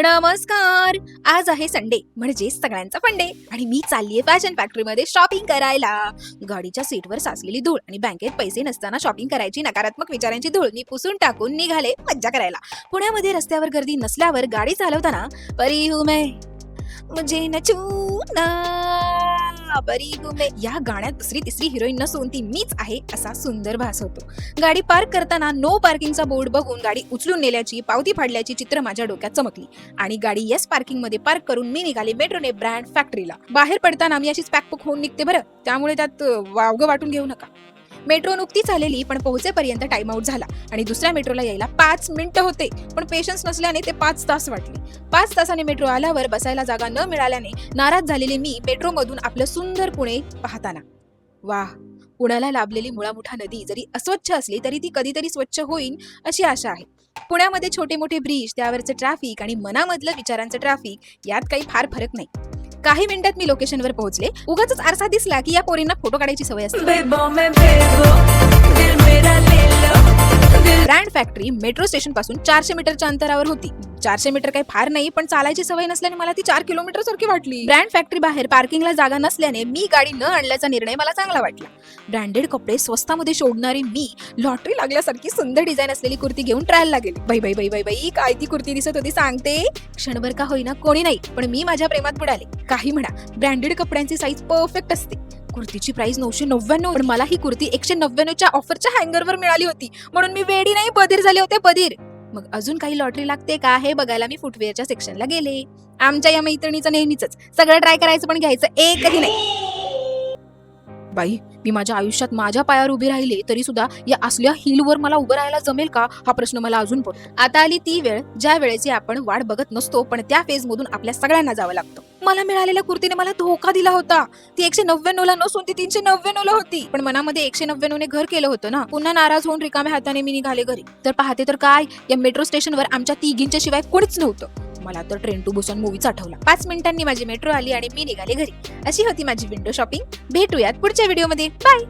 नमस्कार. आज आहे संडे म्हणजे सगळ्यांचा फंडे आणि मी चाललीये फॅशन फॅक्टरीमध्ये शॉपिंग करायला. गाडीच्या सीटवर साचलेली धूळ आणि बँकेत पैसे नसताना शॉपिंग करायची नकारात्मक विचारांची धूळ मी पुसून टाकून निघाले मज्जा करायला. पुण्यामध्ये रस्त्यावर गर्दी नसल्यावर गाडी चालवताना परी हूं मैं, मुझे न छूना, परी हूं मैं या गाण्यात दुसरी तिसरी हिरोईन नसून ती मीच आहे असा सुंदर भास होतो. गाडी पार्क करताना नो पार्किंगचा बोर्ड बघून गाडी उचलून नेल्याची पावती फाडल्याची चित्र माझ्या डोक्यात चमकली आणि गाडी येस पार्किंग मध्ये पार्क करून मी निघाले मेट्रोने ब्रँड फॅक्टरीला. बाहेर पडताना मी अशीच पॅकपुक होऊन निघते बरं, त्यामुळे त्यात वावगं वाटून घेऊ नका. मेट्रो नुकतीच आलेली पण पोहोचेपर्यंत टाइम आउट झाला आणि दुसऱ्या मेट्रोला यायला 5 मिनिटं होते, पण पेशन्स नसल्याने ते 5 तास वाटले. 5 तासाने मेट्रो आल्यावर बसायला जागा न मिळाल्याने नाराज झालेले मी मेट्रो मधून आपलं सुंदर पुणे पाहताना वाह, पुण्याला लाभलेली मुळामुठा नदी जरी अस्वच्छ असली तरी ती कधीतरी स्वच्छ होईल अशी आशा आहे. पुण्यामध्ये छोटे मोठे ब्रिज, त्यावरचं ट्रॅफिक आणि मनामधलं विचारांचं ट्रॅफिक यात काही फार फरक नाही. काही मिनिटात मी लोकेशनवर पोहोचले. उगाच आरसा दिसला की या पोरींना फोटो काढायची सवय असते. ब्रँड फॅक्टरी मेट्रो स्टेशन पासून 400 मीटरच्या अंतरावर होती. 400 मीटर काही फार नाही, पण चालायची सवय नसल्याने मला ती 4 किलोमीटर सारखी वाटली. ब्रँड फॅक्टरी बाहेर पार्किंगला जागा नसल्याने मी गाडी न आणल्याचा निर्णय मला चांगला वाटला. ब्रँडेड कपडे स्वस्तामध्ये शोधणारी मी लॉटरी लागल्यासारखी सुंदर डिझाईन असलेली कुर्ती घेऊन ट्रायलला गेली. बाई बाई बाई बाई बाई काय ती कुर्ती दिसत होती सांगते. क्षणभर का होईना कोणी नाही, पण मी माझ्या प्रेमात बुडाले. काही म्हणा, ब्रँडेड कपड्यांची साईज परफेक्ट असते. कुर्तीची प्राइस 999, पण मला ही कुर्ती 199च्या ऑफरच्या हँगरवर मिळाली होती, म्हणून मी वेडी नाही बधीर झाले होते बधीर. मग अजून काही लॉटरी लागते का हे बघायला मी फुटवेअरच्या सेक्शनला गेले. आमच्या या मैत्रिणीचं नेहमीच सगळं ट्राय करायचं पण घ्यायचं एकही नाही. बाई, मी माझ्या आयुष्यात माझ्या पायावर उभी राहिले तरी सुद्धा या असल्या हिलवर मला उभं राहायला जमेल का हा प्रश्न मला अजून पडतो. आता आली ती वेळ ज्या वेळेची आपण वाट बघत नसतो, पण त्या फेज मधून आपल्या सगळ्यांना जावं लागतं. मला मिळालेल्या कुर्तीने मला धोका दिला होता. ती 199ला नसून ती 399ला होती, पण मनामध्ये 199ने घर केलं होतं ना. पुन्हा नाराज होऊन रिकाम्या हाताने मी निघाले घरी. तर पाहते तर काय, या मेट्रो स्टेशनवर आमच्या तिघींच्या शिवाय कोणीच नव्हतं. मला तर ट्रेन टू बुसान मूवीच आठवला. 5 मिनिटांनी माझी मेट्रो आली आणि मी निघाले घरी. अशी होती माझी विंडो शॉपिंग. भेटूयात पुढच्या व्हिडिओमध्ये. बाय.